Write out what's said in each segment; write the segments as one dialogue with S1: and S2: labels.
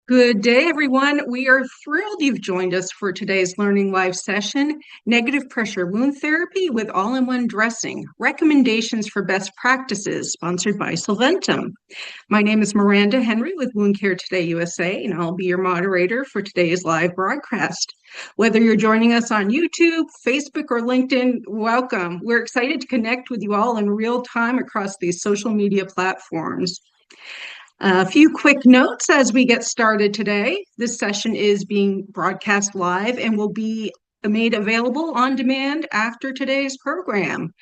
S1: Good day, everyone. We are thrilled you've joined us for today's Learning Live session, Negative Pressure Wound Therapy with All-in-One Dressing, Recommendations for Best Practices, sponsored by Solventum. My name is Miranda Henry with Wound Care Today USA, and I'll be your moderator for today's live broadcast. Whether you're joining us on YouTube, Facebook, or LinkedIn, welcome. We're excited to connect with you all in real time across these social media platforms. A few quick notes as we get started today. This session is being broadcast live and will be made available on demand after today's program.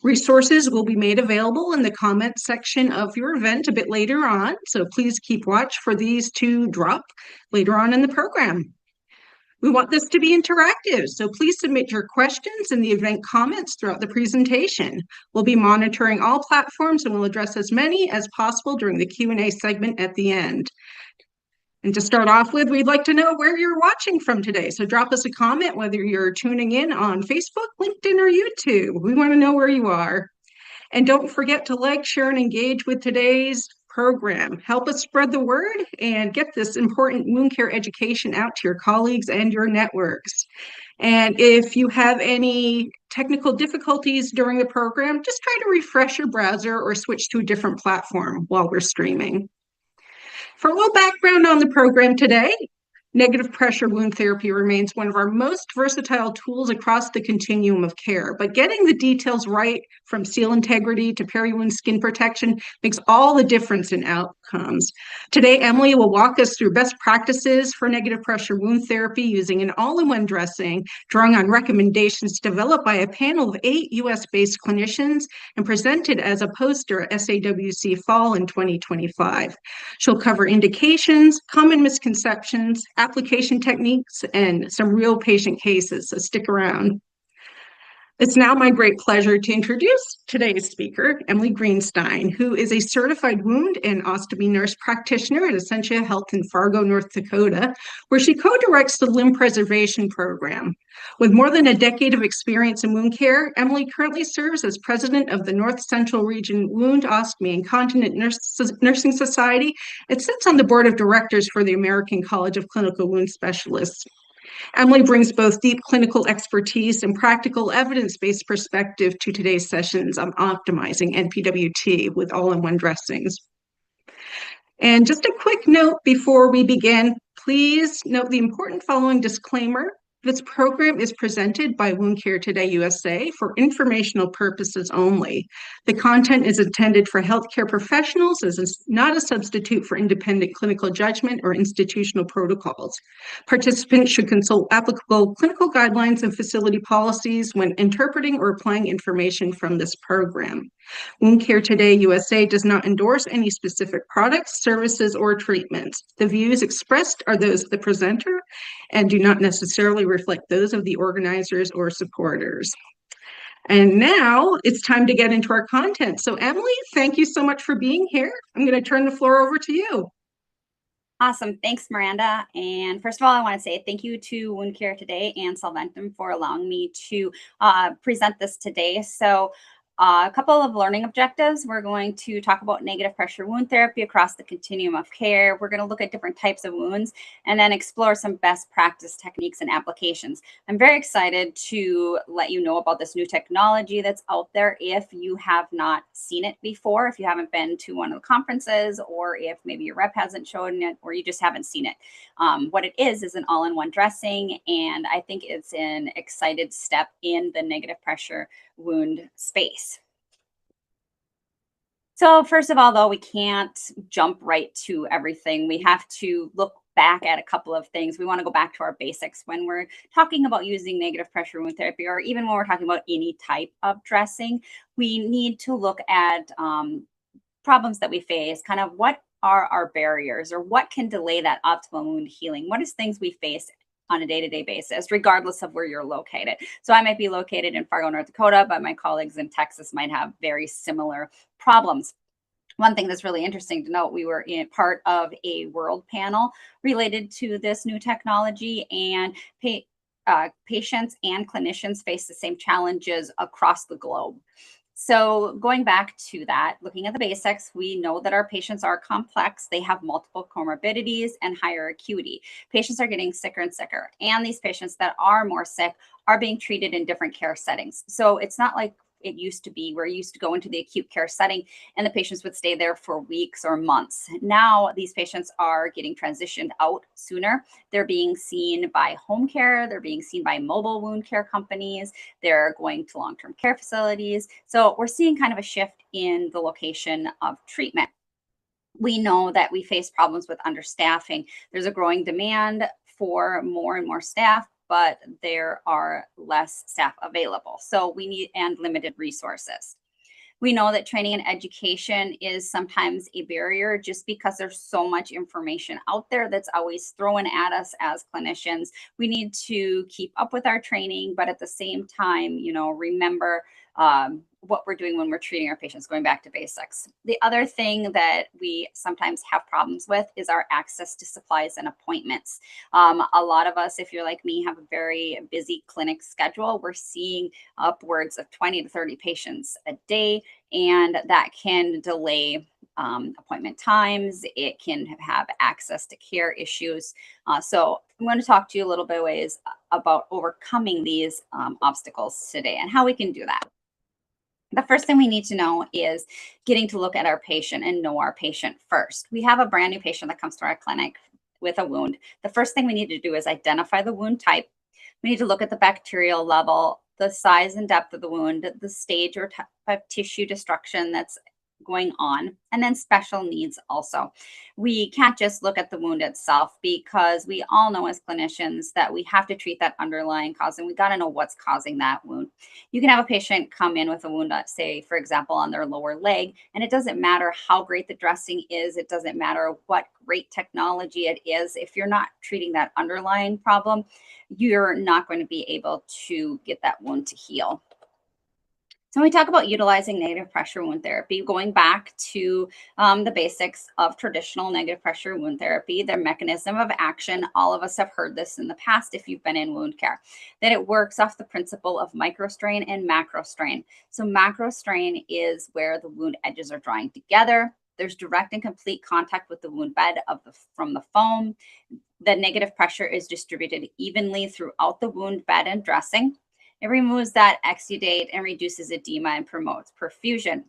S1: Resources will be made available in the comments section of your event a bit later on, so please keep watch for these to drop later on in the program. We want this to be interactive, so please submit your questions in the event comments throughout the presentation. We'll be monitoring all platforms and we'll address as many as possible during the Q&A segment at the end. And to start off with, we'd like to know where you're watching from today. So drop us a comment whether you're tuning in on Facebook, LinkedIn, or YouTube. We want to know where you are. And don't forget to like, share, and engage with today's program. Help us spread the word and get this important wound care education out to your colleagues and your networks. And if you have any technical difficulties during the program, just try to refresh your browser or switch to a different platform while we're streaming. For a little background on the program today, negative pressure wound therapy remains one of our most versatile tools across the continuum of care, but getting the details right from seal integrity to peri-wound skin protection makes all the difference in outcomes. Today, Emily will walk us through best practices for negative pressure wound therapy using an all-in-one dressing, drawing on recommendations developed by a panel of 8 US-based clinicians and presented as a poster at SAWC Fall in 2025. She'll cover indications, common misconceptions, application techniques, and some real patient cases, so stick around. It's now my great pleasure to introduce today's speaker, Emily Greenstein, who is a certified wound and ostomy nurse practitioner at Essentia Health in Fargo, North Dakota, where she co-directs the limb preservation program. With more than a decade of experience in wound care, Emily currently serves as president of the North Central Region Wound, Ostomy, and Continent Nursing Society. It sits on the board of directors for the American College of Clinical Wound Specialists. Emily brings both deep clinical expertise and practical evidence-based perspective to today's sessions on optimizing NPWT with all-in-one dressings. And just a quick note before we begin, please note the important following disclaimer. This program is presented by Wound Care Today USA for informational purposes only. The content is intended for healthcare professionals as is not a substitute for independent clinical judgment or institutional protocols. Participants should consult applicable clinical guidelines and facility policies when interpreting or applying information from this program. Wound Care Today USA does not endorse any specific products, services, or treatments. The views expressed are those of the presenter and do not necessarily reflect those of the organizers or supporters. And now it's time to get into our content. So Emily, thank you so much for being here. I'm going to turn the floor over to you.
S2: Awesome. Thanks, Miranda. And first of all, I want to say thank you to Wound Care Today and Solventum for allowing me to present this today. So a couple of learning objectives. We're going to talk about negative pressure wound therapy across the continuum of care. We're going to look at different types of wounds and then explore some best practice techniques and applications. I'm very excited to let you know about this new technology that's out there if you have not seen it before, if you haven't been to one of the conferences, or if maybe your rep hasn't shown it, or you just haven't seen it. What it is an all-in-one dressing, and I think it's an excited step in the negative pressure wound space. So first of all, though, we can't jump right to everything. We have to look back at a couple of things. We want to go back to our basics when we're talking about using negative pressure wound therapy, or even when we're talking about any type of dressing. We need to look at problems that we face, kind of what are our barriers, or what can delay that optimal wound healing? What is things we face on a day-to-day basis, regardless of where you're located. So I might be located in Fargo, North Dakota, but my colleagues in Texas might have very similar problems. One thing that's really interesting to note, we were in part of a world panel related to this new technology, and patients and clinicians face the same challenges across the globe. So going back to that, looking at the basics, we know that our patients are complex. They have multiple comorbidities and higher acuity. Patients are getting sicker and sicker. And these patients that are more sick are being treated in different care settings. So it's not like it used to be where you used to go into the acute care setting and the patients would stay there for weeks or months. Now these patients are getting transitioned out sooner. They're being seen by home care. They're being seen by mobile wound care companies. They're going to long-term care facilities. So we're seeing kind of a shift in the location of treatment. We know that we face problems with understaffing. There's a growing demand for more and more staff, but there are less staff available. So we need and limited resources. We know that training and education is sometimes a barrier just because there's so much information out there that's always thrown at us as clinicians. We need to keep up with our training, but at the same time, remember what we're doing when we're treating our patients, going back to basics. The other thing that we sometimes have problems with is our access to supplies and appointments. A lot of us, if you're like me, have a very busy clinic schedule. We're seeing upwards of 20 to 30 patients a day, and that can delay appointment times. It can have access to care issues. So I'm going to talk to you a little bit ways about overcoming these obstacles today and how we can do that. The first thing we need to know is getting to look at our patient and know our patient first. We have a brand new patient that comes to our clinic with a wound. The first thing we need to do is identify the wound type. We need to look at the bacterial level, the size and depth of the wound, the stage or type of tissue destruction that's going on, and then special needs also. We can't just look at the wound itself because we all know as clinicians that we have to treat that underlying cause, and we got to know what's causing that wound. You can have a patient come in with a wound, say, for example, on their lower leg, and it doesn't matter how great the dressing is. It doesn't matter what great technology it is. If you're not treating that underlying problem, you're not going to be able to get that wound to heal. So when we talk about utilizing negative pressure wound therapy, going back to the basics of traditional negative pressure wound therapy, their mechanism of action, all of us have heard this in the past if you've been in wound care, that it works off the principle of microstrain and macrostrain. So macrostrain is where the wound edges are drawing together. There's direct and complete contact with the wound bed from the foam. The negative pressure is distributed evenly throughout the wound bed and dressing. It removes that exudate and reduces edema and promotes perfusion.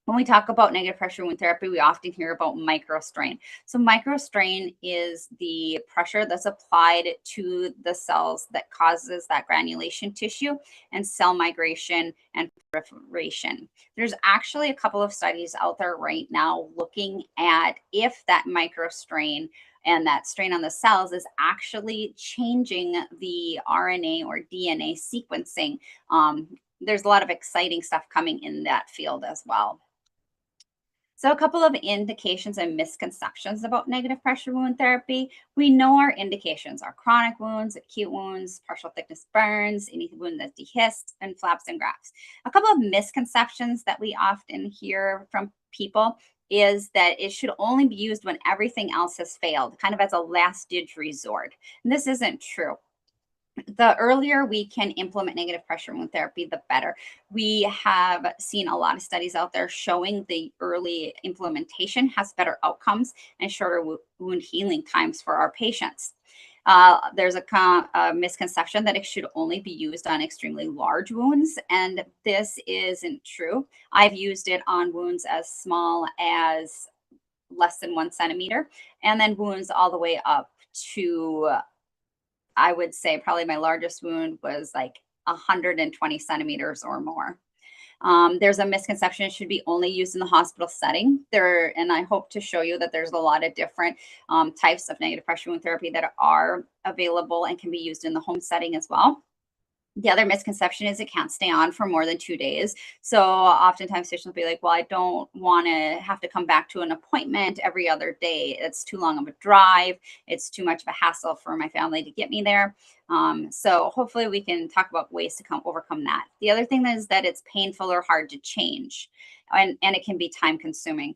S2: When we talk about negative pressure wound therapy, we often hear about microstrain. So microstrain is the pressure that's applied to the cells that causes that granulation tissue and cell migration and proliferation. There's actually a couple of studies out there right now looking at if that microstrain and that strain on the cells is actually changing the RNA or DNA sequencing. There's a lot of exciting stuff coming in that field as well. So a couple of indications and misconceptions about negative pressure wound therapy. We know our indications are chronic wounds, acute wounds, partial thickness burns, any wound that's dehisced, and flaps and grafts. A couple of misconceptions that we often hear from people is that it should only be used when everything else has failed, kind of as a last ditch resort. And this isn't true. The earlier we can implement negative pressure wound therapy, the better. We have seen a lot of studies out there showing the early implementation has better outcomes and shorter wound healing times for our patients. There's a misconception that it should only be used on extremely large wounds, and this isn't true. I've used it on wounds as small as less than 1 centimeter, and then wounds all the way up to, I would say probably my largest wound was like 120 centimeters or more. There's a misconception it should be only used in the hospital setting. And I hope to show you that there's a lot of different types of negative pressure wound therapy that are available and can be used in the home setting as well. The other misconception is it can't stay on for more than 2 days. So oftentimes patients will be like, well, I don't want to have to come back to an appointment every other day. It's too long of a drive. It's too much of a hassle for my family to get me there. So hopefully we can talk about ways to overcome that. The other thing is that it's painful or hard to change, and it can be time consuming.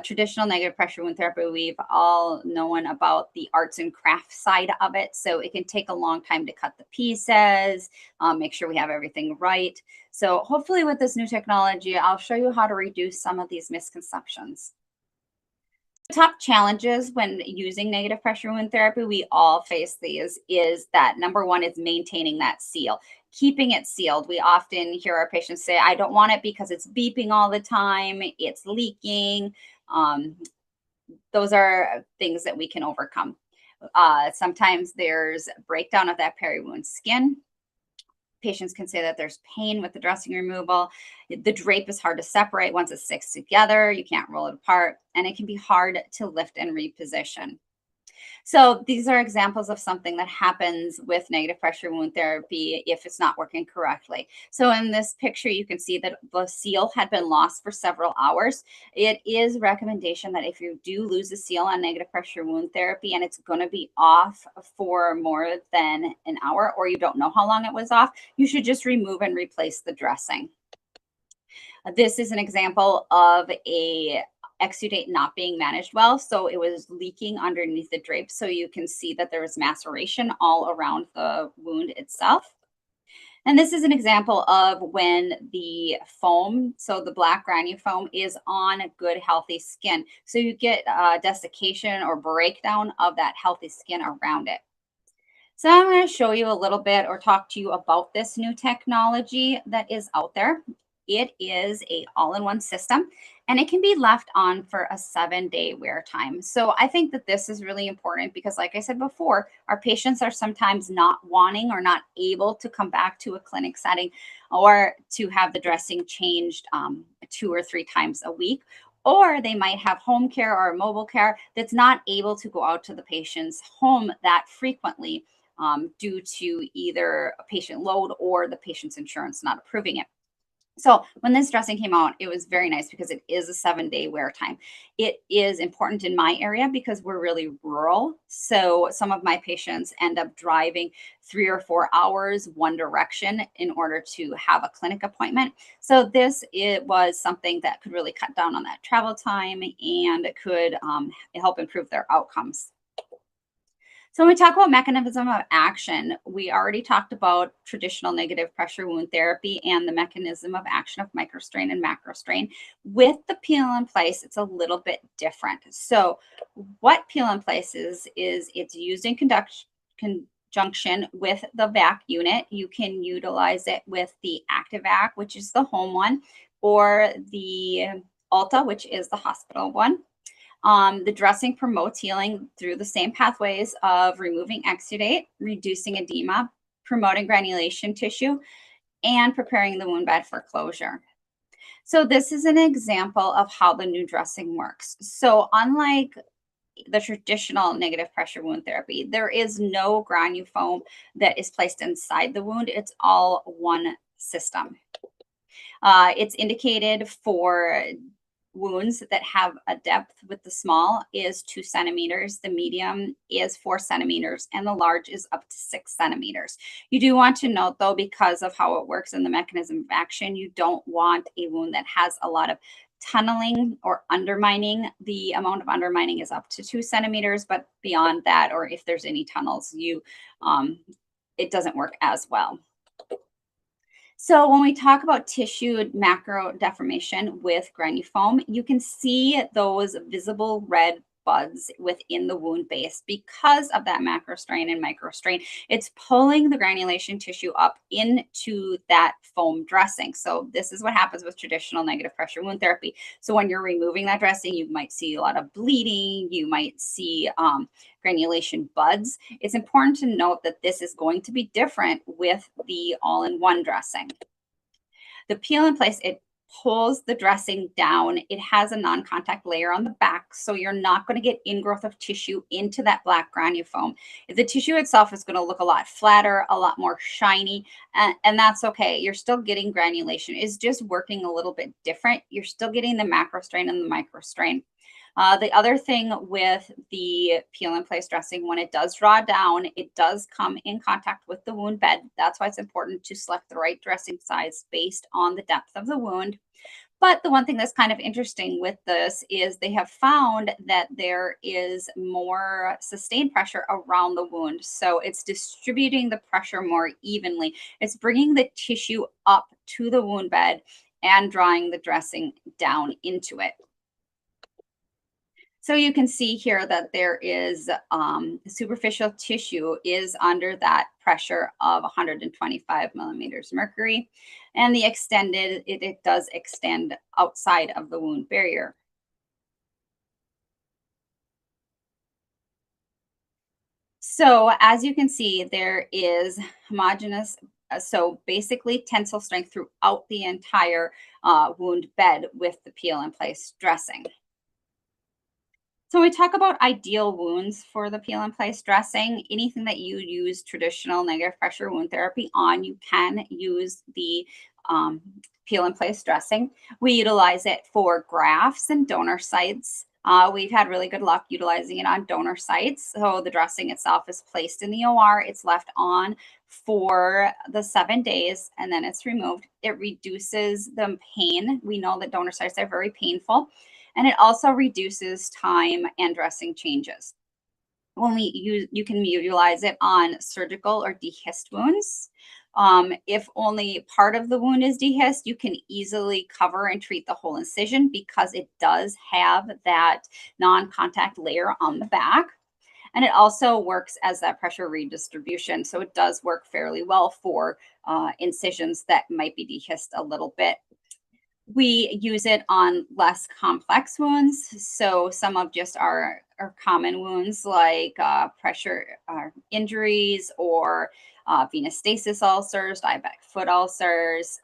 S2: Traditional negative pressure wound therapy, we've all known about the arts and crafts side of it. So it can take a long time to cut the pieces, make sure we have everything right. So hopefully with this new technology, I'll show you how to reduce some of these misconceptions. Top challenges when using negative pressure wound therapy, we all face these, is that number one is maintaining that seal, keeping it sealed. We often hear our patients say, I don't want it because it's beeping all the time, it's leaking. Um, those are things that we can overcome. Sometimes there's breakdown of that peri-wound skin. Patients can say that there's pain with the dressing removal. The drape is hard to separate once it sticks together. You can't roll it apart, and it can be hard to lift and reposition. So these are examples of something that happens with negative pressure wound therapy if it's not working correctly. So in this picture, you can see that the seal had been lost for several hours. It is recommendation that if you do lose a seal on negative pressure wound therapy and it's going to be off for more than an hour, or you don't know how long it was off, you should just remove and replace the dressing. This is an example of a exudate not being managed well. So it was leaking underneath the drape. So you can see that there was maceration all around the wound itself. And this is an example of when the foam, so the black granule foam, is on good, healthy skin. So you get desiccation or breakdown of that healthy skin around it. So I'm going to show you a little bit or talk to you about this new technology that is out there. It is a all-in-one system, and it can be left on for a 7-day wear time. So I think that this is really important because, like I said before, our patients are sometimes not wanting or not able to come back to a clinic setting or to have the dressing changed 2 or 3 times a week. Or they might have home care or mobile care that's not able to go out to the patient's home that frequently due to either a patient load or the patient's insurance not approving it. So when this dressing came out, it was very nice because it is a 7-day wear time. It is important in my area because we're really rural. So some of my patients end up driving 3 or 4 hours one direction in order to have a clinic appointment. So it was something that could really cut down on that travel time and could help improve their outcomes. So when we talk about mechanism of action, we already talked about traditional negative pressure wound therapy and the mechanism of action of microstrain and macrostrain. With the peel in place, it's a little bit different. So what peel in place is it's used in conjunction with the VAC unit. You can utilize it with the ActiVac, which is the home one, or the Alta, which is the hospital one. The dressing promotes healing through the same pathways of removing exudate, reducing edema, promoting granulation tissue, and preparing the wound bed for closure. So this is an example of how the new dressing works. So unlike the traditional negative pressure wound therapy, there is no granule foam that is placed inside the wound. It's all one system. It's indicated for wounds that have a depth with the small is 2 centimeters, the medium is 4 centimeters, and the large is up to 6 centimeters. You do want to note, though, because of how it works in the mechanism of action, you don't want a wound that has a lot of tunneling or undermining. The amount of undermining is up to 2 centimeters, but beyond that, or if there's any tunnels, it doesn't work as well. So when we talk about tissue macro deformation with granule foam, you can see those visible red buds within the wound base because of that macrostrain and microstrain. It's pulling the granulation tissue up into that foam dressing. So this is what happens with traditional negative pressure wound therapy. So when you're removing that dressing, you might see a lot of bleeding. You might see granulation buds. It's important to note that this is going to be different with the all-in-one dressing. The peel in place, it pulls the dressing down. It has a non-contact layer on the back, so you're not going to get ingrowth of tissue into that black granule foam. The tissue itself is going to look a lot flatter, a lot more shiny, and that's okay. You're still getting granulation. It's just working a little bit different. You're still getting the macrostrain and the microstrain. The other thing with the peel in place dressing, when it does draw down, it does come in contact with the wound bed. That's why it's important to select the right dressing size based on the depth of the wound. But the one thing that's kind of interesting with this is they have found that there is more sustained pressure around the wound. So it's distributing the pressure more evenly. It's bringing the tissue up to the wound bed and drawing the dressing down into it. So you can see here that there is superficial tissue is under that pressure of 125 millimeters mercury, and the extended, it does extend outside of the wound barrier. So as you can see, there is homogeneous, so basically tensile strength throughout the entire wound bed with the peel in place dressing. So we talk about ideal wounds for the peel in place dressing. Anything that you use traditional negative pressure wound therapy on, you can use the um, peel in place dressing. We utilize it for grafts and donor sites. We've had really good luck utilizing it on donor sites. So the dressing itself is placed in the OR. It's left on for the 7 days and then it's removed. It reduces the pain. We know that donor sites are very painful, and it also reduces time and dressing changes. When we use, you can utilize it on surgical or dehisced wounds. If only part of the wound is dehisced, you can easily cover and treat the whole incision because it does have that non-contact layer on the back. And it also works as that pressure redistribution. So it does work fairly well for incisions that might be dehisced a little bit. We use it on less complex wounds. So some of just our common wounds like pressure injuries or venous stasis ulcers, diabetic foot ulcers.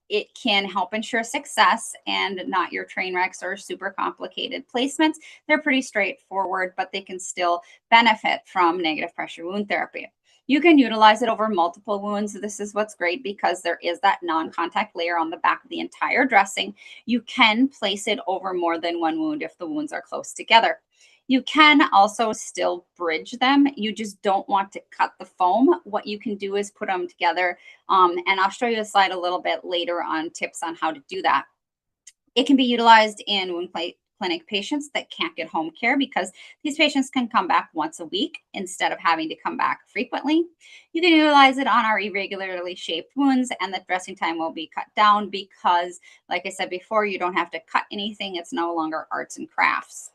S2: It can help ensure success and not your train wrecks or super complicated placements. They're pretty straightforward, but they can still benefit from negative pressure wound therapy. You can utilize it over multiple wounds. This is what's great because there is that non-contact layer on the back of the entire dressing. You can place it over more than one wound if the wounds are close together. You can also still bridge them. You just don't want to cut the foam. What you can do is put them together. And I'll show you a slide a little bit later on tips on how to do that. It can be utilized in wound clinic patients that can't get home care because these patients can come back once a week instead of having to come back frequently. You can utilize it on our irregularly shaped wounds, and the dressing time will be cut down because, like I said before, you don't have to cut anything. It's no longer arts and crafts.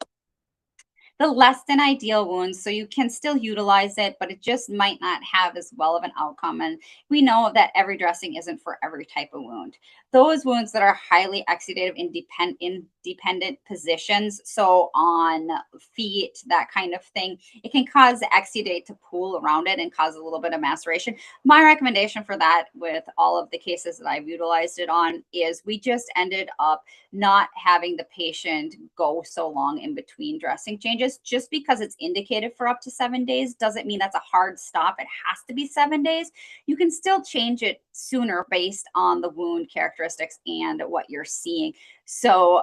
S2: The less than ideal wounds, so you can still utilize it, but it just might not have as well of an outcome. And we know that every dressing isn't for every type of wound. Those wounds that are highly exudative in dependent positions, so on feet, that kind of thing, it can cause the exudate to pool around it and cause a little bit of maceration. My recommendation for that with all of the cases that I've utilized it on is we just ended up not having the patient go so long in between dressing changes. Just because it's indicated for up to 7 days doesn't mean that's a hard stop. It has to be 7 days. You can still change it sooner based on the wound characteristics and what you're seeing. So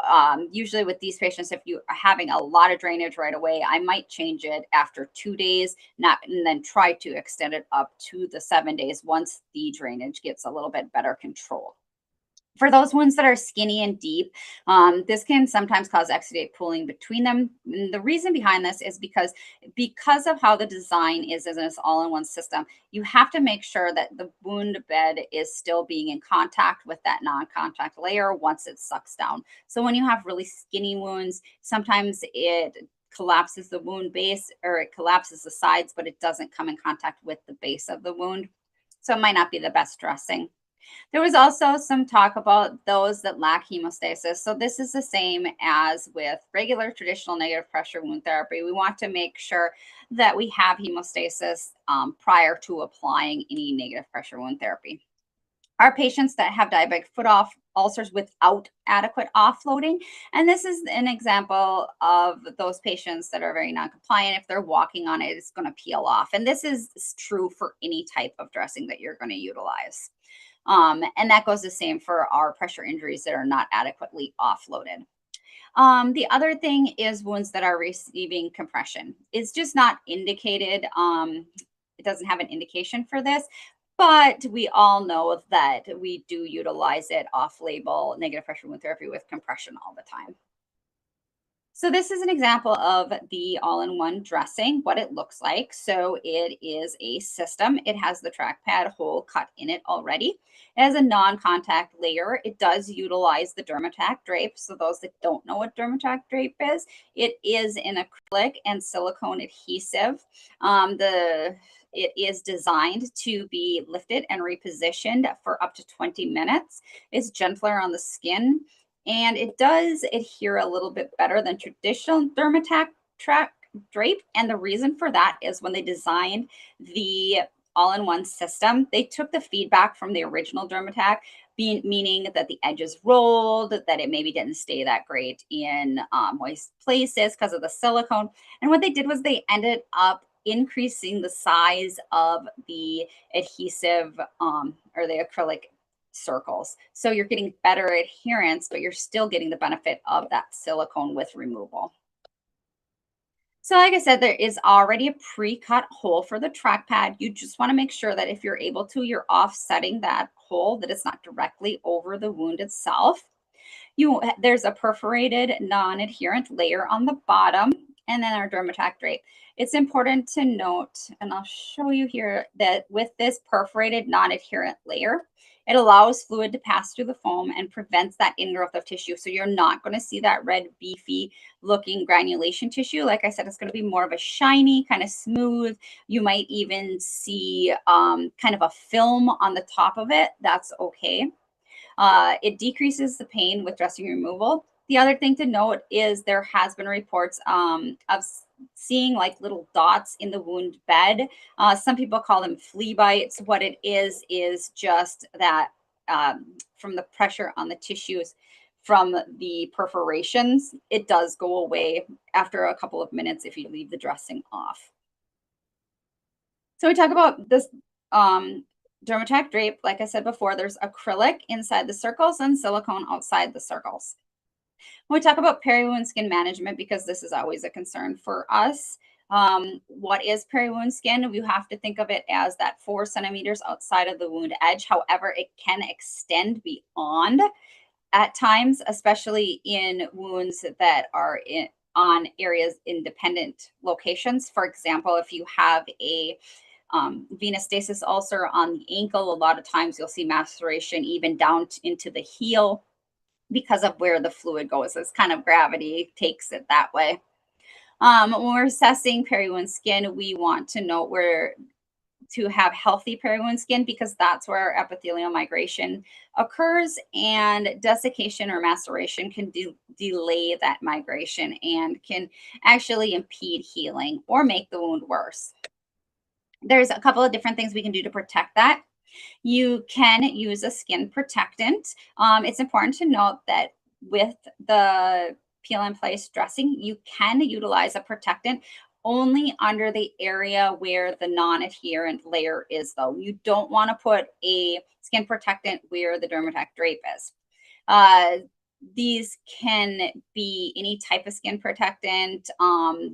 S2: usually with these patients, if you are having a lot of drainage right away, I might change it after 2 days, and then try to extend it up to the 7 days once the drainage gets a little bit better controlled. For those wounds that are skinny and deep, this can sometimes cause exudate pooling between them. And the reason behind this is because of how the design is as an all-in-one system, you have to make sure that the wound bed is still being in contact with that non-contact layer once it sucks down. So when you have really skinny wounds, sometimes it collapses the wound base or it collapses the sides, but it doesn't come in contact with the base of the wound. So it might not be the best dressing. There was also some talk about those that lack hemostasis. So this is the same as with regular traditional negative pressure wound therapy. We want to make sure that we have hemostasis prior to applying any negative pressure wound therapy. Our patients that have diabetic foot ulcers without adequate offloading. And this is an example of those patients that are very non-compliant. If they're walking on it, it's going to peel off. And this is true for any type of dressing that you're going to utilize. And that goes the same for our pressure injuries that are not adequately offloaded. The other thing is wounds that are receiving compression. It's just not indicated. It doesn't have an indication for this, but we all know that we do utilize it off-label negative pressure wound therapy with compression all the time. So this is an example of the all-in-one dressing, what it looks like. So it is a system. It has the trackpad hole cut in it already. It has a non-contact layer. It does utilize the Dermatac drape. So those that don't know what Dermatac drape is, it is an acrylic and silicone adhesive. It is designed to be lifted and repositioned for up to 20 minutes. It's gentler on the skin, and it does adhere a little bit better than traditional Dermatac drape. And the reason for that is when they designed the all-in-one system, they took the feedback from the original Dermatac, meaning that the edges rolled, that it maybe didn't stay that great in moist places because of the silicone. And what they did was they ended up increasing the size of the adhesive or the acrylic circles. So you're getting better adherence, but you're still getting the benefit of that silicone with removal. So like I said, there is already a pre-cut hole for the trackpad. You just want to make sure that if you're able to, you're offsetting that hole, that it's not directly over the wound itself. There's a perforated non-adherent layer on the bottom, and then our Dermatac drape. It's important to note, and I'll show you here, that with this perforated non-adherent layer, it allows fluid to pass through the foam and prevents that ingrowth of tissue. So you're not going to see that red, beefy looking granulation tissue. Like I said, it's going to be more of a shiny, kind of smooth. You might even see kind of a film on the top of it. That's okay. It decreases the pain with dressing removal. The other thing to note is there has been reports of seeing like little dots in the wound bed. Some people call them flea bites. What it is just that from the pressure on the tissues from the perforations, it does go away after a couple of minutes if you leave the dressing off. So we talk about this Dermatac drape. Like I said before, there's acrylic inside the circles and silicone outside the circles. When we talk about peri-wound skin management, because this is always a concern for us, what is peri-wound skin? We have to think of it as that 4 centimeters outside of the wound edge. However, it can extend beyond at times, especially in wounds that are on areas independent locations. For example, if you have a venous stasis ulcer on the ankle, a lot of times you'll see maceration even down into the heel because of where the fluid goes. It's kind of gravity takes it that way. When we're assessing peri-wound skin, we want to note where to have healthy peri-wound skin, because that's where epithelial migration occurs, and desiccation or maceration can delay that migration and can actually impede healing or make the wound worse. There's a couple of different things we can do to protect that. You can use a skin protectant. It's important to note that with the peel and place dressing, you can utilize a protectant only under the area where the non-adherent layer is, though. You don't want to put a skin protectant where the Dermatac drape is. These can be any type of skin protectant.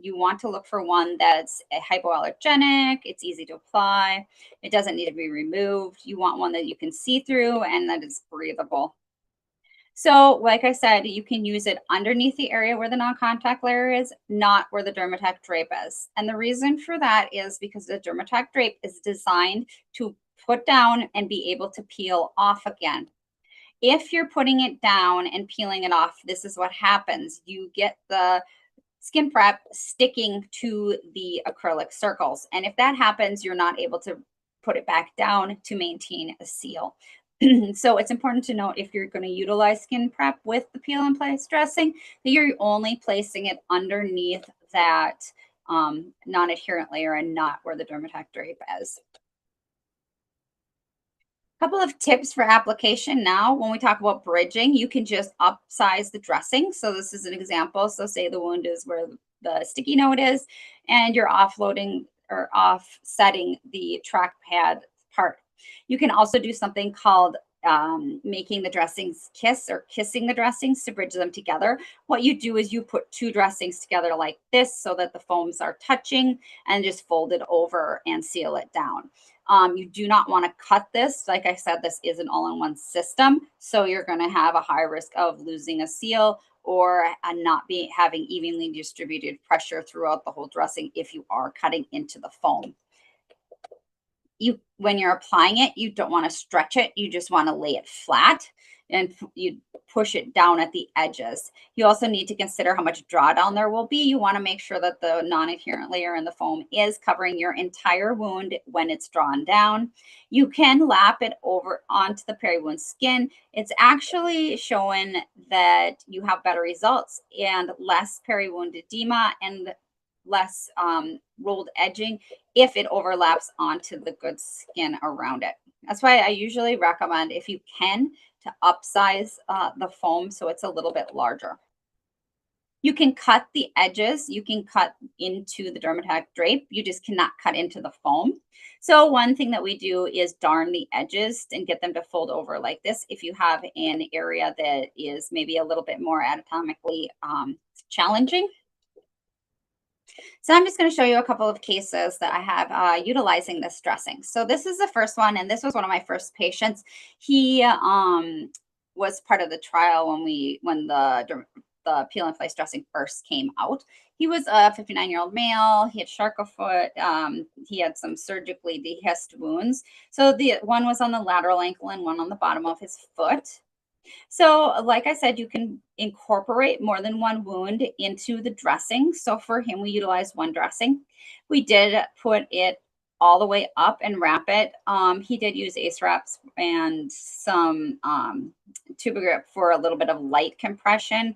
S2: You want to look for one that's hypoallergenic, it's easy to apply, it doesn't need to be removed. You want one that you can see through and that is breathable. So like I said, you can use it underneath the area where the non-contact layer is, not where the Dermatac drape is. And the reason for that is because the Dermatac drape is designed to put down and be able to peel off again. If you're putting it down and peeling it off, this is what happens. You get the skin prep sticking to the acrylic circles. And if that happens, you're not able to put it back down to maintain a seal. So it's important to note, if you're going to utilize skin prep with the peel and place dressing, that you're only placing it underneath that non-adherent layer and not where the Dermatac drape is. Couple of tips for application now. When we talk about bridging, you can just upsize the dressing. So this is an example. So say the wound is where the sticky note is, and you're offloading or offsetting the trackpad part. You can also do something called making the dressings kiss or kissing the dressings to bridge them together. What you do is you put two dressings together like this so that the foams are touching, and just fold it over and seal it down. You do not want to cut this. Like I said, this is an all-in-one system, so you're going to have a high risk of losing a seal or not having evenly distributed pressure throughout the whole dressing if you are cutting into the foam. When you're applying it, you don't want to stretch it. You just want to lay it flat, and you push it down at the edges. You also need to consider how much drawdown there will be. You want to make sure that the non-adherent layer in the foam is covering your entire wound when it's drawn down. You can lap it over onto the peri-wound skin. It's actually shown that you have better results and less peri-wound edema and less rolled edging if it overlaps onto the good skin around it. That's why I usually recommend, if you can, to upsize the foam so it's a little bit larger. You can cut the edges. You can cut into the dermatatic drape. You just cannot cut into the foam. So one thing that we do is darn the edges and get them to fold over like this if you have an area that is maybe a little bit more anatomically challenging. So I'm just going to show you a couple of cases that I have utilizing this dressing. So this is the first one, and this was one of my first patients. He was part of the trial when the peel and place dressing first came out. He was a 59-year-old male. He had Charcot foot. He had some surgically dehisced wounds. So the one was on the lateral ankle and one on the bottom of his foot. So like I said, you can incorporate more than one wound into the dressing. So for him, we utilized one dressing. We did put it all the way up and wrap it. He did use ACE wraps and some tuba grip for a little bit of light compression.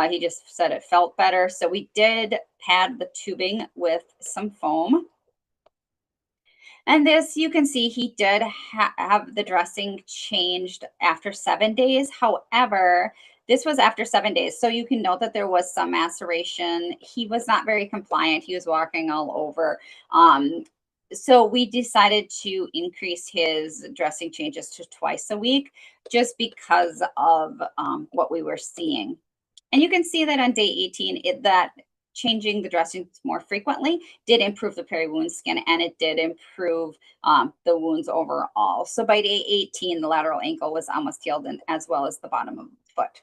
S2: He just said it felt better. So we did pad the tubing with some foam. And this, you can see he did have the dressing changed after 7 days. However, this was after 7 days. So you can note that there was some maceration. He was not very compliant. He was walking all over. So we decided to increase his dressing changes to twice a week just because of what we were seeing. And you can see that on day 18, that changing the dressings more frequently did improve the peri-wound skin, and it did improve the wounds overall. So by day 18, the lateral ankle was almost healed, and as well as the bottom of the foot.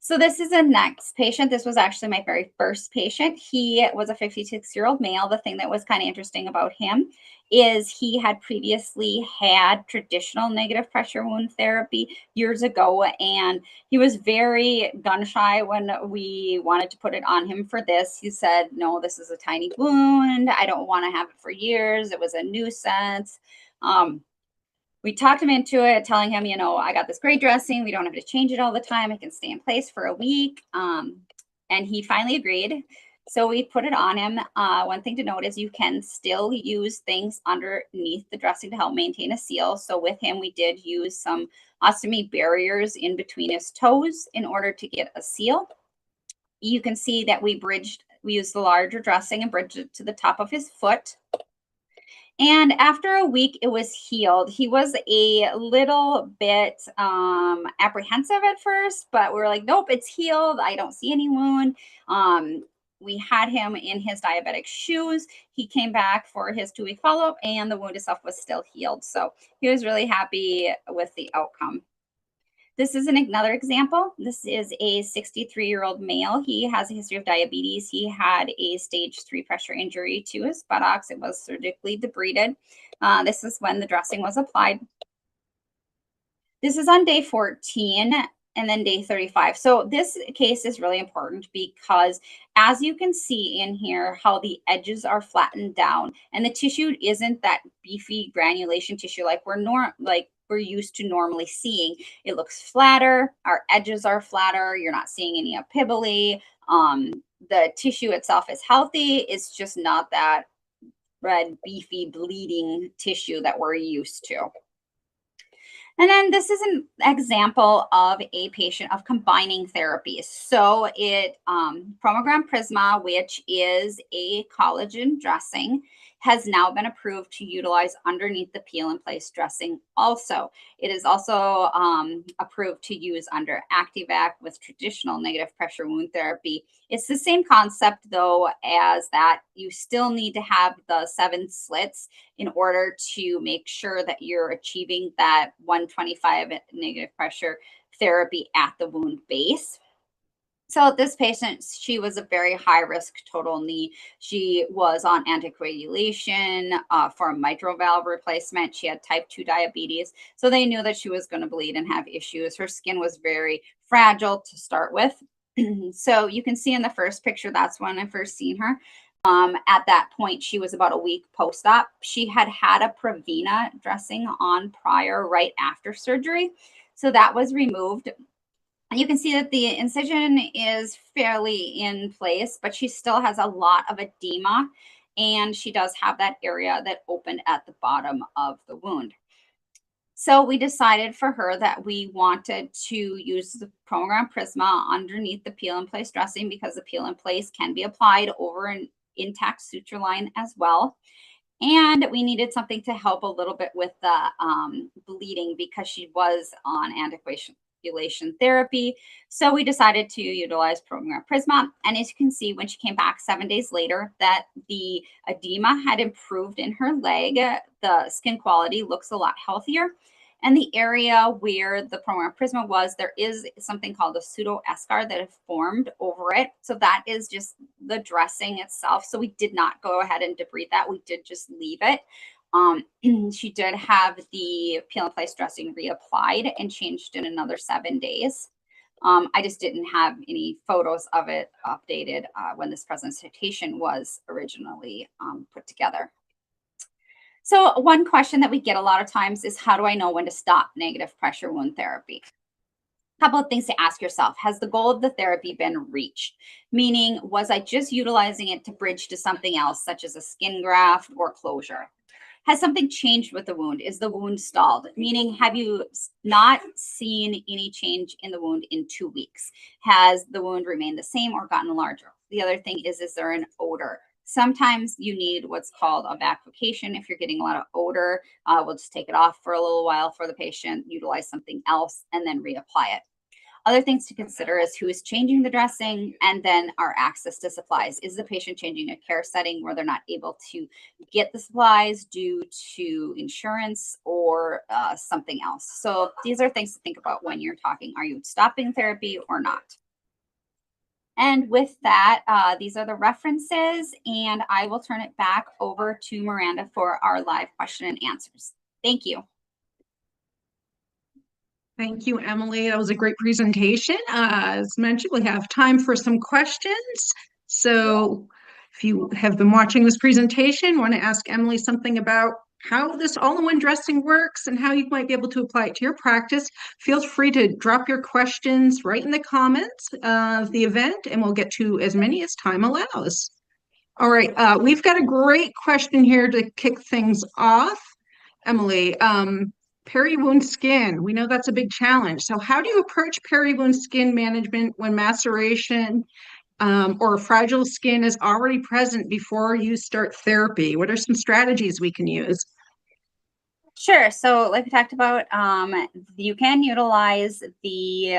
S2: So this is a next patient. This was actually my very first patient. He was a 56-year-old male. The thing that was kind of interesting about him is he had previously had traditional negative pressure wound therapy years ago, and he was very gun shy when we wanted to put it on him for this. He said, no, this is a tiny wound. I don't want to have it for years. It was a nuisance. We talked him into it, telling him, you know, I got this great dressing. We don't have to change it all the time. It can stay in place for a week. And he finally agreed. So we put it on him. One thing to note is you can still use things underneath the dressing to help maintain a seal. So with him, we did use some ostomy barriers in between his toes in order to get a seal. You can see that we used the larger dressing and bridged it to the top of his foot. And after a week, it was healed. He was a little bit apprehensive at first, but we were like, nope, it's healed. I don't see any wound. We had him in his diabetic shoes. He came back for his 2-week follow-up, and the wound itself was still healed. So he was really happy with the outcome. This is another example. This is a 63-year-old male. He has a history of diabetes. He had a stage 3 pressure injury to his buttocks. It was surgically debrided. This is when the dressing was applied. This is on day 14 and then day 35. So this case is really important because, as you can see in here, how the edges are flattened down and the tissue isn't that beefy granulation tissue like we're used to normally seeing. It looks flatter. Our edges are flatter. You're not seeing any epibole. The tissue itself is healthy. It's just not that red, beefy, bleeding tissue that we're used to. And then this is an example of a patient of combining therapies. So it Promogram Prisma, which is a collagen dressing, has now been approved to utilize underneath the peel and place dressing also. It is also approved to use under ActiVac with traditional negative pressure wound therapy. It's the same concept though as that. You still need to have the 7 slits in order to make sure that you're achieving that 125 negative pressure therapy at the wound base. So this patient, she was a very high risk total knee. She was on anticoagulation for a mitral valve replacement. She had type 2 diabetes. So they knew that she was going to bleed and have issues. Her skin was very fragile to start with. So you can see in the first picture, that's when I first seen her. At that point, she was about a week post-op. She had had a Pravina dressing on prior, right after surgery. So that was removed. And you can see that the incision is fairly in place, but she still has a lot of edema, and she does have that area that opened at the bottom of the wound. So we decided for her that we wanted to use the Promogram Prisma underneath the peel and place dressing because the peel and place can be applied over an intact suture line as well. And we needed something to help a little bit with the bleeding because she was on anticoagulation therapy. So we decided to utilize Promogram Prisma. And as you can see, when she came back 7 days later, that the edema had improved in her leg. The skin quality looks a lot healthier. And the area where the Promogram Prisma was, there is something called a pseudo eschar that have formed over it. So that is just the dressing itself. So we did not go ahead and debride that. We did just leave it. She did have the peel and place dressing reapplied and changed in another 7 days. I just didn't have any photos of it updated when this presentation was originally put together. So one question that we get a lot of times is, how do I know when to stop negative pressure wound therapy? A couple of things to ask yourself. Has the goal of the therapy been reached? Meaning, was I just utilizing it to bridge to something else, such as a skin graft or closure? Has something changed with the wound? Is the wound stalled? Meaning, have you not seen any change in the wound in 2 weeks? Has the wound remained the same or gotten larger? The other thing is there an odor? Sometimes you need what's called a baclocation. If you're getting a lot of odor, we'll just take it off for a little while for the patient, utilize something else, and then reapply it. Other things to consider is who is changing the dressing, and then our access to supplies. Is the patient changing a care setting where they're not able to get the supplies due to insurance or something else? So these are things to think about when you're talking. Are you stopping therapy or not? And with that, these are the references, and I will turn it back over to Miranda for our live question and answers. Thank you.
S1: Thank you, Emily. That was a great presentation. As mentioned, we have time for some questions. So if you have been watching this presentation, want to ask Emily something about how this all-in-one dressing works and how you might be able to apply it to your practice, feel free to drop your questions right in the comments of the event, and we'll get to as many as time allows. All right, we've got a great question here to kick things off. Emily, peri-wound skin, we know that's a big challenge. So how do you approach peri-wound skin management when maceration or fragile skin is already present before you start therapy? What are some strategies we can use?
S2: Sure. So like we talked about, you can utilize the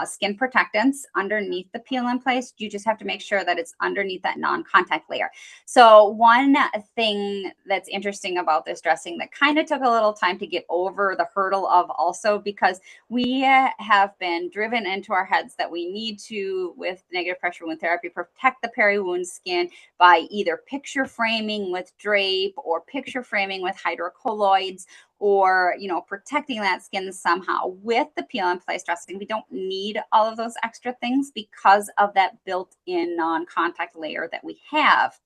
S2: skin protectants underneath the peel in place. You just have to make sure that it's underneath that non-contact layer. So one thing that's interesting about this dressing that kind of took a little time to get over the hurdle of also, because we have been driven into our heads that we need to, with negative pressure wound therapy, protect the peri-wound skin by either picture framing with drape or picture framing with hydrocolloids, or, you know, protecting that skin somehow. With the peel and place dressing, we don't need all of those extra things because of that built-in non-contact layer that we have.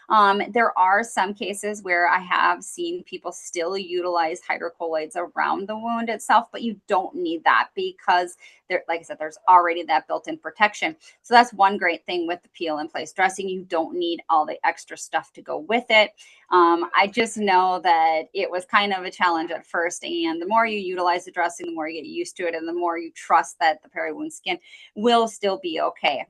S2: There are some cases where I have seen people still utilize hydrocolloids around the wound itself, but you don't need that because there, like I said, there's already that built-in protection. So that's one great thing with the peel in place dressing. You don't need all the extra stuff to go with it. I just know that it was kind of a challenge at first, and the more you utilize the dressing, the more you get used to it, and the more you trust that the peri-wound skin will still be okay.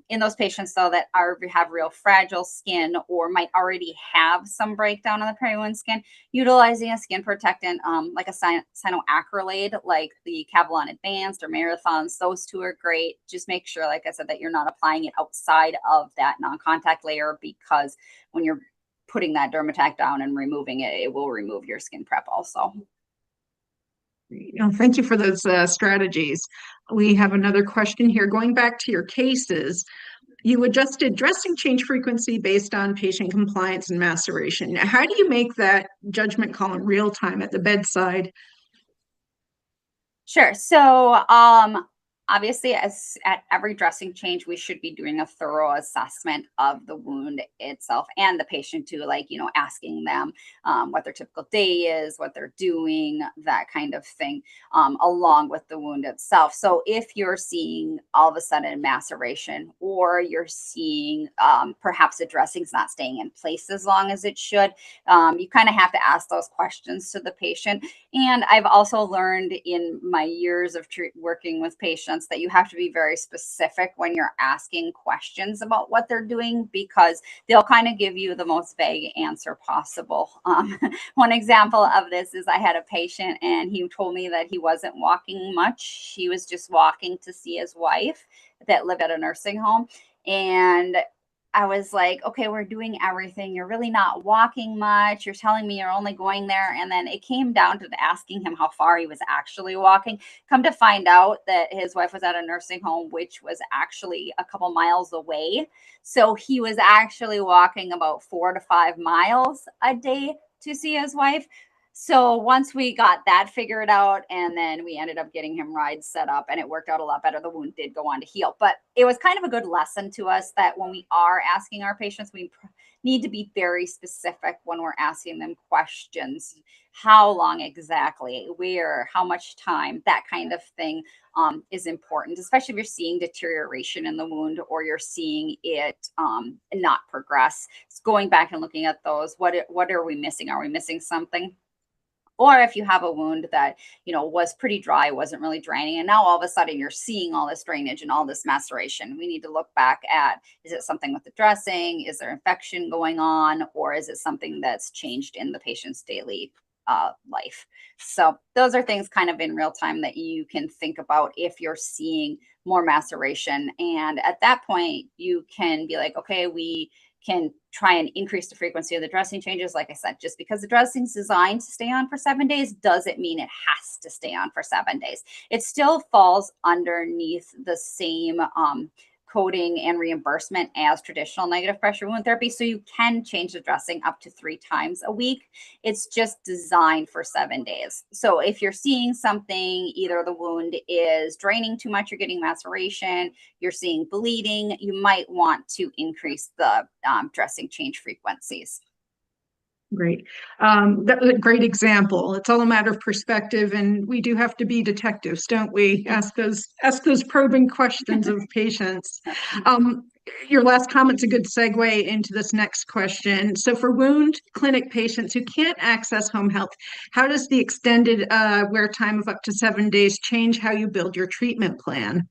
S2: In those patients, though, that have real fragile skin or might already have some breakdown on the peri-wound skin, utilizing a skin protectant like a cyanoacrylate, like the CWON Advanced or Marathons, those two are great. Just make sure, like I said, that you're not applying it outside of that non-contact layer, because when you're putting that Dermatac down and removing it, it will remove your skin prep also.
S1: Thank you for those strategies. We have another question here. Going back to your cases, you adjusted dressing change frequency based on patient compliance and maceration. Now, how do you make that judgment call in real time at the bedside?
S2: Sure. So obviously, as at every dressing change, we should be doing a thorough assessment of the wound itself and the patient too, like, asking them what their typical day is, what they're doing, that kind of thing, along with the wound itself. So if you're seeing all of a sudden maceration, or you're seeing perhaps the dressing's not staying in place as long as it should, you kind of have to ask those questions to the patient. And I've also learned in my years of working with patients that you have to be very specific when you're asking questions about what they're doing, because they'll kind of give you the most vague answer possible. One example of this is I had a patient and he told me that he wasn't walking much. He was just walking to see his wife that lived at a nursing home. And I was like, okay, we're doing everything. You're really not walking much. You're telling me you're only going there. And then it came down to asking him how far he was actually walking. Come to find out that his wife was at a nursing home, which was actually a couple miles away. So he was actually walking about 4 to 5 miles a day to see his wife. So once we got that figured out, and then we ended up getting him rides set up, and it worked out a lot better. The wound did go on to heal, but it was kind of a good lesson to us that when we are asking our patients, we need to be very specific when we're asking them questions. How long exactly, where, how much time, that kind of thing is important, especially if you're seeing deterioration in the wound or you're seeing it not progress. So going back and looking at those, what are we missing? Are we missing something? Or if you have a wound that, was pretty dry, wasn't really draining, and now all of a sudden you're seeing all this drainage and all this maceration, we need to look back at, is it something with the dressing? Is there infection going on? Or is it something that's changed in the patient's daily life? So those are things kind of in real time that you can think about if you're seeing more maceration. And at that point, you can be like, okay, we can try and increase the frequency of the dressing changes. Like I said, just because the dressing's designed to stay on for 7 days doesn't mean it has to stay on for 7 days. It still falls underneath the same coding and reimbursement as traditional negative pressure wound therapy. So you can change the dressing up to 3 times a week. It's just designed for 7 days. So if you're seeing something, either the wound is draining too much, you're getting maceration, you're seeing bleeding, you might want to increase the dressing change frequencies.
S1: Great. That was a great example. It's all a matter of perspective, and we do have to be detectives, don't we? Ask those probing questions of patients. Your last comment's a good segue into this next question. So for wound clinic patients who can't access home health, how does the extended wear time of up to 7 days change how you build your treatment plan?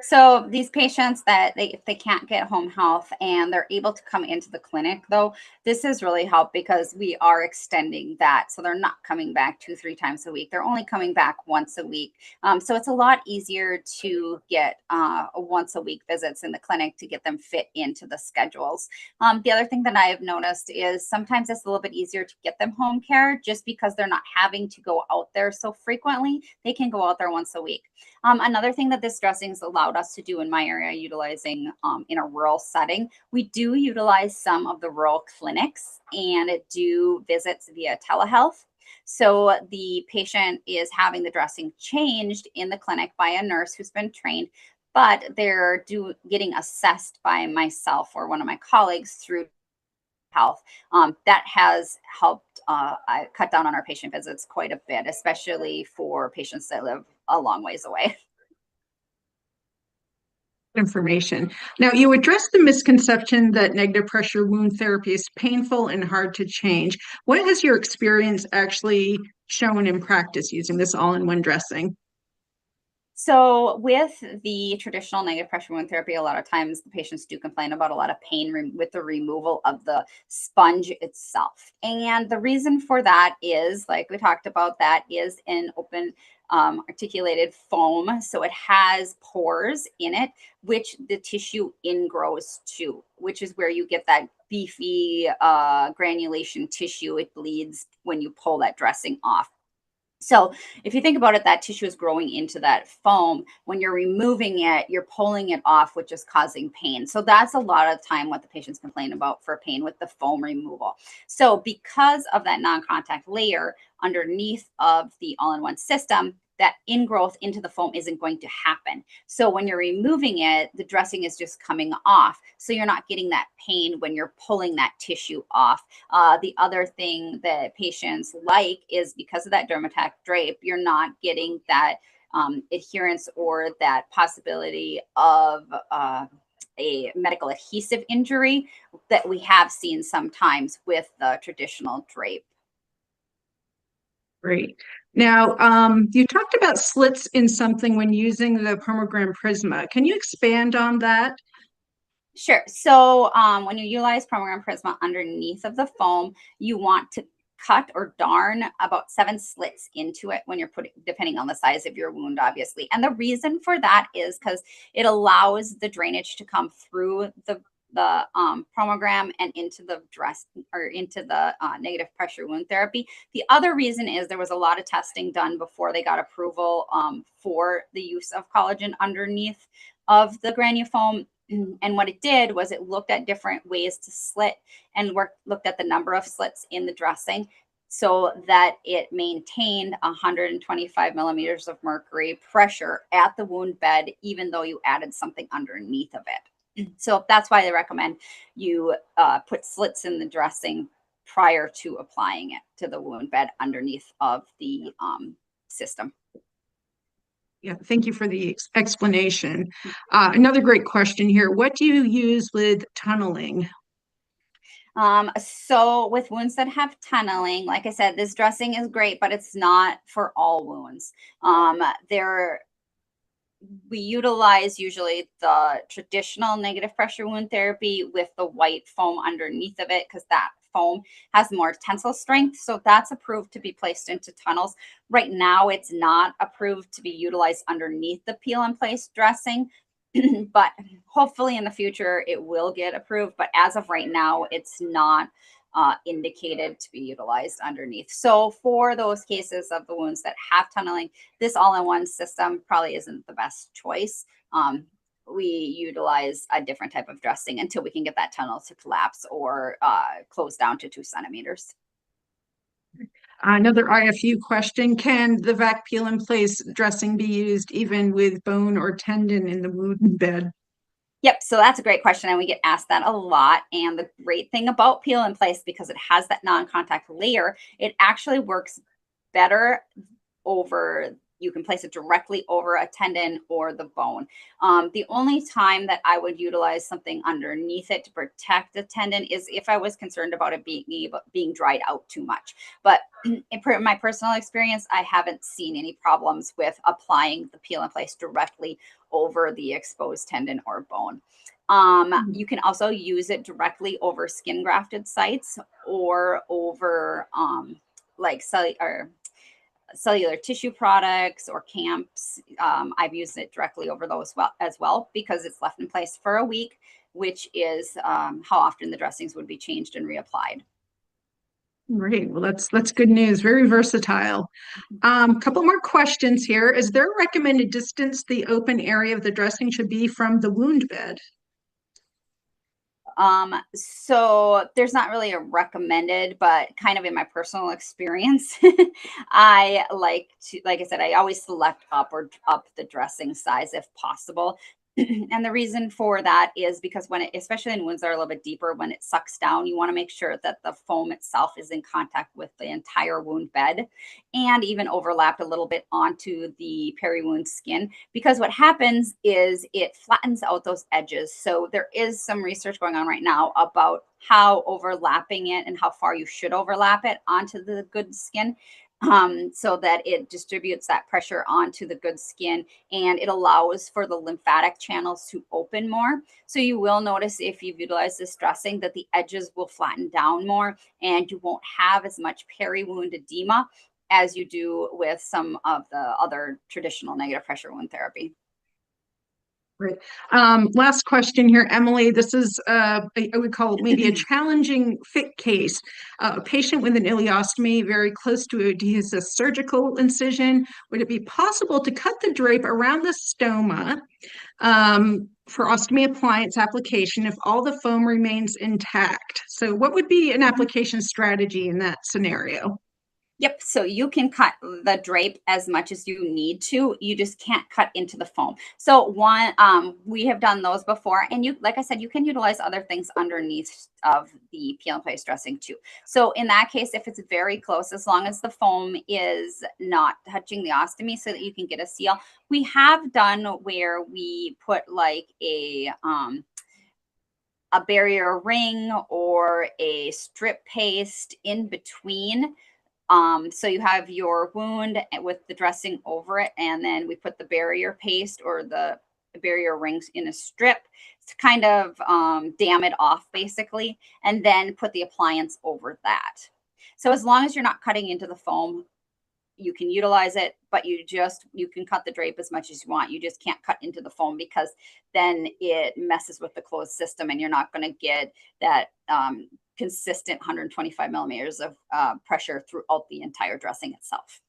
S2: So these patients that if they can't get home health and they're able to come into the clinic, though, this has really helped because we are extending that. So they're not coming back 2-3 times a week. They're only coming back once a week. So it's a lot easier to get once a week visits in the clinic to get them fit into the schedules. The other thing that I have noticed is sometimes it's a little bit easier to get them home care just because they're not having to go out there so frequently. They can go out there once a week. Another thing that this dressing's allowed us to do in my area, utilizing in a rural setting, we do utilize some of the rural clinics and do visits via telehealth. So the patient is having the dressing changed in the clinic by a nurse who's been trained. but they're getting assessed by myself or one of my colleagues through health. That has helped I cut down on our patient visits quite a bit, especially for patients that live a long ways away.
S1: Information. Now, you addressed the misconception that negative pressure wound therapy is painful and hard to change. What has your experience actually shown in practice using this all-in-one dressing?
S2: So with the traditional negative pressure wound therapy, a lot of times the patients do complain about a lot of pain with the removal of the sponge itself. And the reason for that is, like we talked about, that is an open articulated foam. So it has pores in it, which the tissue ingrows to, which is where you get that beefy granulation tissue. It bleeds when you pull that dressing off. So if you think about it, that tissue is growing into that foam. When you're removing it, you're pulling it off, which is causing pain. So that's a lot of time what the patients complain about for pain with the foam removal. So because of that non-contact layer underneath of the all-in-one system, that ingrowth into the foam isn't going to happen. So when you're removing it, the dressing is just coming off. So you're not getting that pain when you're pulling that tissue off. The other thing that patients like is because of that Dermatac drape, you're not getting that adherence or that possibility of a medical adhesive injury that we have seen sometimes with the traditional drape.
S1: Great. Now, you talked about slits in something when using the Permogram Prisma. Can you expand on that?
S2: Sure. So when you utilize Permogram Prisma underneath of the foam, you want to cut or darn about 7 slits into it when you're putting, depending on the size of your wound, obviously. And the reason for that is because it allows the drainage to come through the Permogram and into the dress or into the negative pressure wound therapy. The other reason is there was a lot of testing done before they got approval for the use of collagen underneath of the granufoam. And what it did was it looked at different ways to slit and looked at the number of slits in the dressing so that it maintained 125 millimeters of mercury pressure at the wound bed, even though you added something underneath of it. So that's why they recommend you put slits in the dressing prior to applying it to the wound bed underneath of the system.
S1: Yeah, thank you for the explanation. Another great question here. What do you use with tunneling?
S2: So with wounds that have tunneling, like I said, this dressing is great, but it's not for all wounds. We utilize usually the traditional negative pressure wound therapy with the white foam underneath of it because that foam has more tensile strength. So that's approved to be placed into tunnels. Right now, it's not approved to be utilized underneath the peel and place dressing, but hopefully in the future it will get approved. But as of right now, it's not indicated to be utilized underneath. So for those cases of the wounds that have tunneling, this all-in-one system probably isn't the best choice. We utilize a different type of dressing until we can get that tunnel to collapse or close down to 2 centimeters.
S1: Another IFU question. Can the V.A.C peel in place dressing be used even with bone or tendon in the wound bed?
S2: Yep, so that's a great question, and we get asked that a lot. And the great thing about peel in place, because it has that non-contact layer, it actually works better over, you can place it directly over a tendon or the bone. The only time that I would utilize something underneath it to protect the tendon is if I was concerned about it being dried out too much. But in my personal experience, I haven't seen any problems with applying the peel in place directly over the exposed tendon or bone. You can also use it directly over skin grafted sites or over like cellular tissue products or camps. I've used it directly over those as well because it's left in place for a week, which is how often the dressings would be changed and reapplied.
S1: Great. Well, that's good news. Very versatile. Couple more questions here. Is there a recommended distance the open area of the dressing should be from the wound bed?
S2: So there's not really a recommended, but kind of in my personal experience, I like to, like I said, I always select up or up the dressing size if possible. And the reason for that is because when it, especially in wounds that are a little bit deeper, when it sucks down, you want to make sure that the foam itself is in contact with the entire wound bed and even overlapped a little bit onto the peri-wound skin, because what happens is it flattens out those edges. So there is some research going on right now about how overlapping it and how far you should overlap it onto the good skin, so that it distributes that pressure onto the good skin and it allows for the lymphatic channels to open more. So you will notice if you've utilized this dressing that the edges will flatten down more and you won't have as much peri-wound edema as you do with some of the other traditional negative pressure wound therapy.
S1: Great. Last question here, Emily. This is, I would call it maybe a challenging fit case. A patient with an ileostomy very close to a adhesive surgical incision. Would it be possible to cut the drape around the stoma for ostomy appliance application if all the foam remains intact? So what would be an application strategy in that scenario?
S2: Yep. So you can cut the drape as much as you need to. You just can't cut into the foam. So we have done those before, and you, like I said, you can utilize other things underneath of the peel and place dressing too. So in that case, if it's very close, as long as the foam is not touching the ostomy, so that you can get a seal. We have done where we put like a barrier ring or a strip paste in between. So you have your wound with the dressing over it, and then we put the barrier paste or the barrier rings in a strip to kind of dam it off basically, and then put the appliance over that. So as long as you're not cutting into the foam, you can utilize it, but you can cut the drape as much as you want. You just can't cut into the foam because then it messes with the closed system and you're not going to get that consistent 125 millimeters of pressure throughout the entire dressing itself.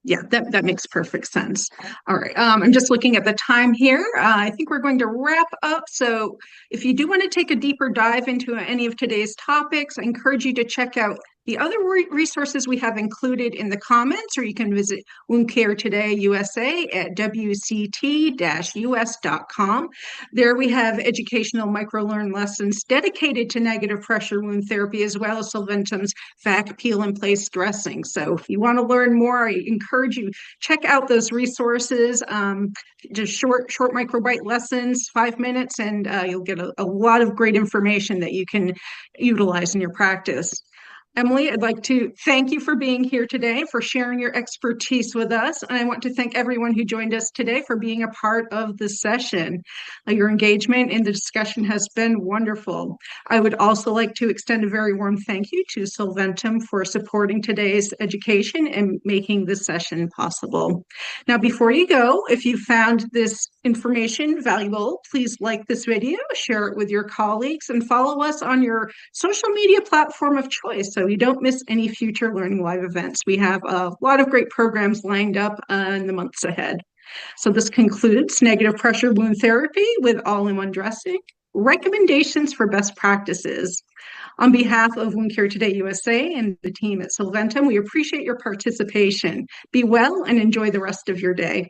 S1: Yeah, that makes perfect sense. All right, I'm just looking at the time here. I think we're going to wrap up. So if you do want to take a deeper dive into any of today's topics, I encourage you to check out the other resources we have included in the comments, or you can visit Wound Care Today USA at wct-us.com. There we have educational microlearn lessons dedicated to negative pressure wound therapy, as well as Solventum's V.A.C peel and place dressing. So if you want to learn more, I encourage you check out those resources. Just short microbite lessons, 5 minutes, and you'll get a lot of great information that you can utilize in your practice. Emily, I'd like to thank you for being here today, for sharing your expertise with us. And I want to thank everyone who joined us today for being a part of the session. Your engagement in the discussion has been wonderful. I would also like to extend a very warm thank you to Solventum for supporting today's education and making this session possible. Now, before you go, if you found this information valuable, please like this video, share it with your colleagues, and follow us on your social media platform of choice so you don't miss any future Learning Live events. We have a lot of great programs lined up in the months ahead. So this concludes negative pressure wound therapy with all-in-one dressing, recommendations for best practices. On behalf of Wound Care Today USA and the team at Solventum, we appreciate your participation. Be well and enjoy the rest of your day.